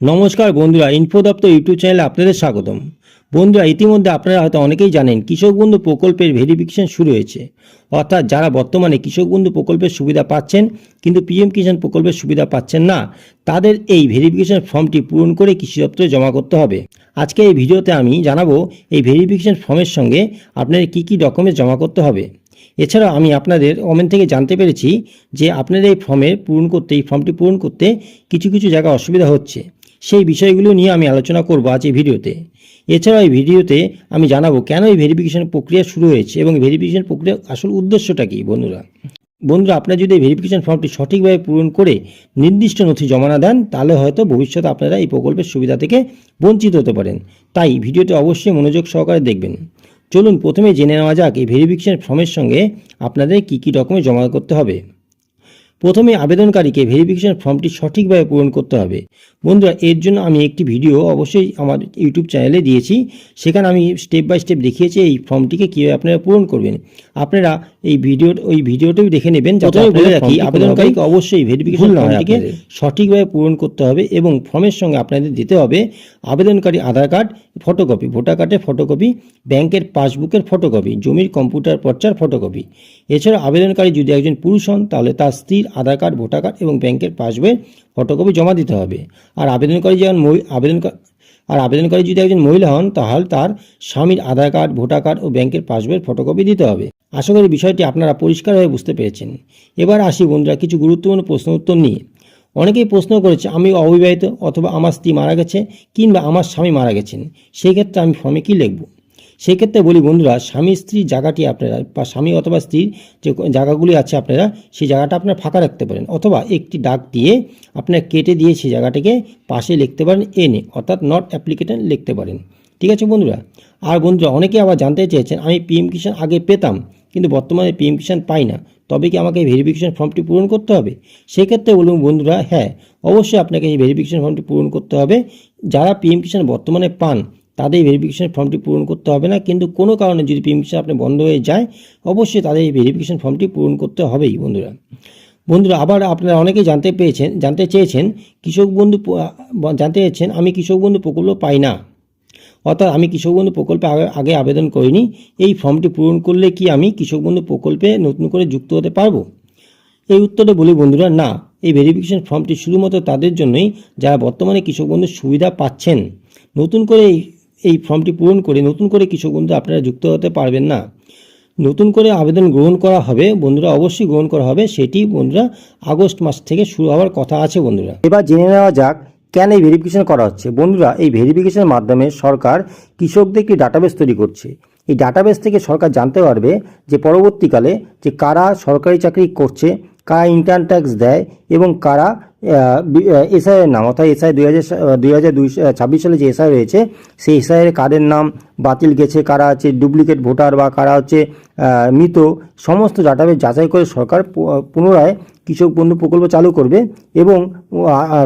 নমস্কার বন্ধুরা, ইনফো দপ্তর ইউটিউব চ্যানেলে আপনাদের স্বাগতম। বন্ধুরা, ইতিমধ্যে আপনারা হয়তো অনেকেই জানেন কৃষক বন্ধু প্রকল্পের ভেরিফিকেশন শুরু হয়েছে। অর্থাৎ যারা বর্তমানে কৃষক বন্ধু প্রকল্পের সুবিধা পাচ্ছেন কিন্তু পিএম কিষাণ প্রকল্পের সুবিধা পাচ্ছেন না, তাদের এই ভেরিফিকেশন ফর্মটি পূরণ করে কৃষি দপ্তরে জমা করতে হবে। আজকে এই ভিডিওতে আমি জানাবো এই ভেরিফিকেশন ফর্মের সঙ্গে আপনাদের কী কী ডকুমেন্টস জমা করতে হবে। এছাড়াও আমি আপনাদের কমেন্ট থেকে জানতে পেরেছি যে আপনাদের এই ফর্মটি পূরণ করতে কিছু কিছু জায়গায় অসুবিধা হচ্ছে। সেই বিষয়গুলো নিয়ে আমি আলোচনা করব আজ এই ভিডিওতে। এছাড়াও এই ভিডিওতে আমি জানাবো কেন এই ভেরিফিকেশন প্রক্রিয়া শুরু হয়েছে এবং ভেরিফিকেশন প্রক্রিয়ার আসল উদ্দেশ্যটা কী। বন্ধুরা, আপনারা যদি এই ভেরিফিকেশন ফর্মটি সঠিকভাবে পূরণ করে নির্দিষ্ট নথি জমা না দেন, তাহলে হয়তো ভবিষ্যতে আপনারা এই প্রকল্পের সুবিধা থেকে বঞ্চিত হতে পারেন। তাই ভিডিওটি অবশ্যই মনোযোগ সহকারে দেখবেন। চলুন প্রথমে জেনে নেওয়া যাক এই ভেরিফিকেশন ফর্মের সঙ্গে আপনাদের কী কী ডকুমেন্ট জমা করতে হবে। প্রথমে আবেদনকারীকে ভেরিফিকেশন ফর্মটি সঠিকভাবে পূরণ করতে হবে। বন্ধুরা, এর জন্য আমি একটি ভিডিও অবশ্যই আমার ইউটিউব চ্যানেলে দিয়েছি। সেখানে আমি স্টেপ বাই স্টেপ দেখিয়েছি এই ফর্মটিকে কীভাবে আপনারা পূরণ করবেন। আপনারা ওই ভিডিওটাও দেখে নেবেন। যাতে বলে রাখি, আবেদনকারীকে অবশ্যই ভেরিফিকেশন ফর্মটিকে সঠিকভাবে পূরণ করতে হবে এবং ফর্মের সঙ্গে আপনাদের দিতে হবে আবেদনকারী আধার কার্ড ফটোকপি, ভোটার কার্ডের ফটোকপি, ব্যাংকের পাসবুকের ফটোকপি, জমির কম্পিউটার পর্চার ফটোকপি। এছাড়া আবেদনকারী যদি একজন পুরুষ হন তাহলে তার স্ত্রীর আধার কার্ড, ভোটার কার্ড এবং ব্যাংকের পাসবইয়ের ফটোকপি জমা দিতে হবে। আর আবেদনকারী যদি একজন মহিলা হন তাহলে তার স্বামীর আধার কার্ড, ভোটার কার্ড ও ব্যাংকের পাসবইয়ের ফটোকপি দিতে হবে। আশা করি বিষয়টি আপনারা পরিষ্কারভাবে বুঝতে পেরেছেন। এবার আসি বন্ধুরা কিছু গুরুত্বপূর্ণ প্রশ্ন উত্তর নিয়ে। অনেকেই প্রশ্ন করেছে, আমি অবিবাহিত অথবা আমার স্ত্রী মারা গেছে কিংবা আমার স্বামী মারা গেছেন, সেই ক্ষেত্রে আমি ফর্মে কী লিখব। সেই ক্ষেত্রে বলি বন্ধুরা, স্বামী স্ত্রীর জায়গাটি আপনারা বা স্বামী অথবা স্ত্রীর যে জায়গাগুলি আছে আপনারা সেই জায়গাটা আপনারা ফাঁকা রাখতে পারেন, অথবা একটি দাগ দিয়ে আপনারা কেটে দিয়ে সেই জায়গাটাকে পাশে লিখতে পারেন এনে, অর্থাৎ নট অ্যাপ্লিকেটেড লিখতে পারেন। ঠিক আছে বন্ধুরা। আর বন্ধুরা, অনেকে আবার জানতে চেয়েছেন, আমি পিএম কিষাণ আগে পেতাম কিন্তু বর্তমানে পিএম কিষাণ পাই না, তবে কি আমাকে এই ভেরিফিকেশন ফর্মটি পূরণ করতে হবে? সেক্ষেত্রে বলুন বন্ধুরা, হ্যাঁ, অবশ্যই আপনাকে এই ভেরিফিকেশন ফর্মটি পূরণ করতে হবে। যারা পিএম কিষাণ বর্তমানে পান তাদের এই ভেরিফিকেশন ফর্মটি পূরণ করতে হবে না, কিন্তু কোনো কারণে যদি পিএম কিষাণ আপনি বন্ধ হয়ে যায়, অবশ্যই তাদের এই ভেরিফিকেশন ফর্মটি পূরণ করতে হবেই বন্ধুরা। আবার আপনারা অনেকেই জানতে চেয়েছেন আমি কৃষক বন্ধু প্রকল্প পাই না, অর্থাৎ আমি কৃষক বন্ধু প্রকল্পে আগে আবেদন করিনি, এই ফর্মটি পূরণ করলে কি আমি কৃষক বন্ধু প্রকল্পে নতুন করে যুক্ত হতে পারবো? এই উত্তরে বলি বন্ধুরা, না, এই ভেরিফিকেশন ফর্মটি শুধুমাত্র তাদের জন্যই যারা বর্তমানে কৃষক বন্ধুর সুবিধা পাচ্ছেন। নতুন করে এই ফর্মটি পূরণ করে নতুন করে কৃষক বন্ধু আপনারা যুক্ত হতে পারবেন না। নতুন করে আবেদন গ্রহণ করা হবে বন্ধুরা, অবশ্যই গ্রহণ করা হবে। সেটি বন্ধুরা আগস্ট মাস থেকে শুরু হওয়ার কথা আছে বন্ধুরা। এবার জেনে নেওয়া যাক কেন এই ভেরিফিকেশন করা হচ্ছে। বন্ধুরা, এই ভেরিফিকেশনের মাধ্যমে সরকার কৃষকদের একটি ডাটাবেস তৈরি করছে। এই ডাটাবেস থেকে সরকার জানতে পারবে যে পরবর্তীকালে যে কারা সরকারি চাকরি করছে, কারা ইনকাম ট্যাক্স দেয় এবং কারা এসআইয়ের নাম, অর্থাৎ এসআই 2026 সালে যে এসআই রয়েছে সেই এসআইয়ের কার্ডের নাম বাতিল গেছে, কারা হচ্ছে ডুপ্লিকেট ভোটার বা কারা হচ্ছে মৃত, সমস্ত ডাটাবেস যাচাই করে সরকার পুনরায় কৃষক বন্ধু প্রকল্প চালু করবে। এবং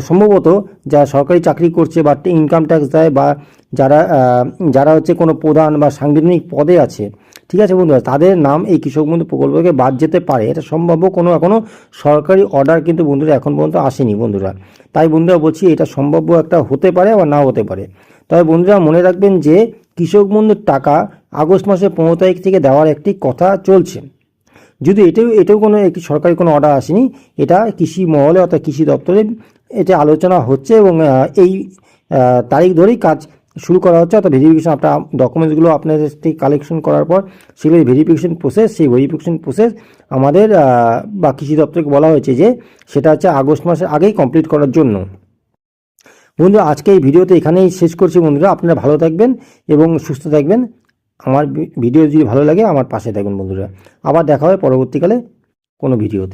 সম্ভবত যারা সরকারি চাকরি করছে বা ইনকাম ট্যাক্স দেয় বা যারা হচ্ছে কোনো প্রধান বা সাংবিধানিক পদে আছে, ঠিক আছে বন্ধুরা, তাদের নাম এই কৃষক বন্ধু প্রকল্পকে বাদ যেতে পারে। এটা সম্ভাব্য, এখনও সরকারি অর্ডার কিন্তু বন্ধুরা এখন পর্যন্ত আসেনি বন্ধুরা। তাই বন্ধুরা বলছি, এটা সম্ভাব্য একটা হতে পারে বা নাও হতে পারে। তবে বন্ধুরা মনে রাখবেন যে কৃষক বন্ধুর টাকা আগস্ট মাসের 15 তারিখ থেকে দেওয়ার একটি কথা চলছে। যদি এটাও কোনো একটি সরকারি কোনো অর্ডার আসেনি, এটা কৃষি মহলে অর্থাৎ কৃষি দপ্তরে এটা আলোচনা হচ্ছে এবং এই তারিখ ধরেই কাজ শুরু করা হচ্ছে। অর্থাৎ ভেরিফিকেশন আপনার ডকুমেন্টসগুলো আপনাদের থেকে কালেকশন করার পর সেগুলো ভেরিফিকেশন প্রসেস আমাদের বা কৃষি দপ্তরকে বলা হয়েছে যে সেটা হচ্ছে আগস্ট মাসের আগেই কমপ্লিট করার জন্য। বন্ধুরা, আজকে এই ভিডিওতে এখানেই শেষ করছি বন্ধুরা। আপনারা ভালো থাকবেন এবং সুস্থ থাকবেন। আমার ভিডিও যদি ভালো লাগে আমার পাশে থাকবেন বন্ধুরা। আবার দেখা হবে পরবর্তীকালে কোনো ভিডিওতে।